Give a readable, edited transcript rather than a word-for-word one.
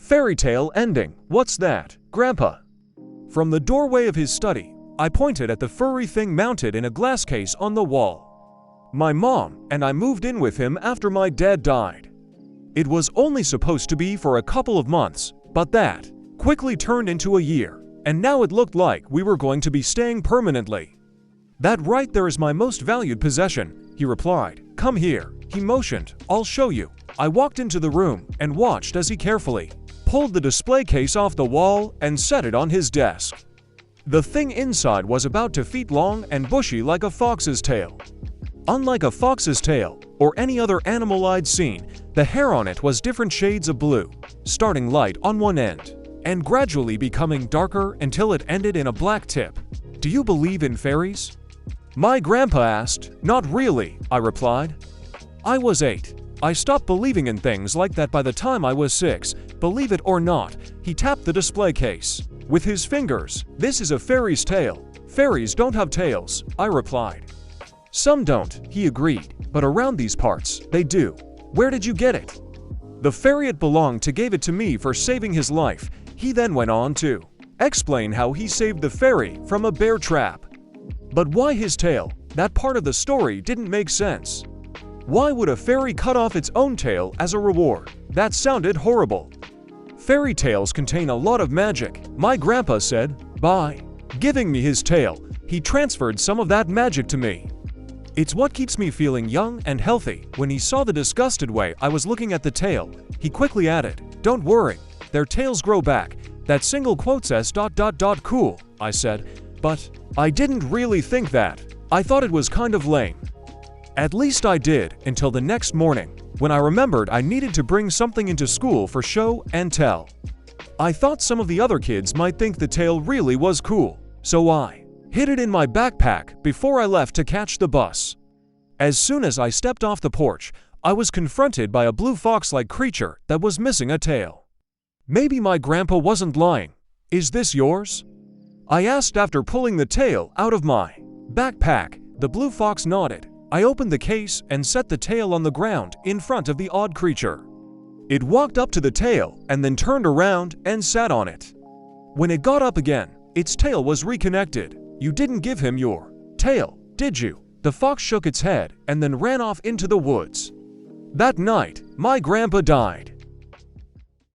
Fairy tale ending. What's that, Grandpa? From the doorway of his study, I pointed at the furry thing mounted in a glass case on the wall. My mom and I moved in with him after my dad died. It was only supposed to be for a couple of months, but that quickly turned into a year, and now it looked like we were going to be staying permanently. That right there is my most valued possession, he replied. Come here, he motioned. I'll show you. I walked into the room and watched as he carefully pulled the display case off the wall and set it on his desk. The thing inside was about 2 feet long and bushy like a fox's tail. Unlike a fox's tail or any other animal I'd seen, the hair on it was different shades of blue, starting light on one end and gradually becoming darker until it ended in a black tip. Do you believe in fairies? My grandpa asked. Not really, I replied. I was 8. I stopped believing in things like that by the time I was 6. Believe it or not, he tapped the display case with his fingers. This is a fairy's tail. Fairies don't have tails, I replied. Some don't, he agreed, but around these parts, they do. Where did you get it? The fairy it belonged to gave it to me for saving his life. He then went on to explain how he saved the fairy from a bear trap. But why his tail? That part of the story didn't make sense. Why would a fairy cut off its own tail as a reward? That sounded horrible. Fairy tales contain a lot of magic, my grandpa said. By giving me his tail, he transferred some of that magic to me. It's what keeps me feeling young and healthy. When he saw the disgusted way I was looking at the tail, he quickly added, Don't worry, their tails grow back. That single quote says ... cool, I said. But I didn't really think that. I thought it was kind of lame. At least I did, until the next morning, when I remembered I needed to bring something into school for show and tell. I thought some of the other kids might think the tail really was cool, so I hid it in my backpack before I left to catch the bus. As soon as I stepped off the porch, I was confronted by a blue fox-like creature that was missing a tail. Maybe my grandpa wasn't lying. Is this yours? I asked after pulling the tail out of my backpack. The blue fox nodded. I opened the case and set the tail on the ground in front of the odd creature. It walked up to the tail and then turned around and sat on it. When it got up again, its tail was reconnected. You didn't give him your tail, did you? The fox shook its head and then ran off into the woods. That night, my grandpa died.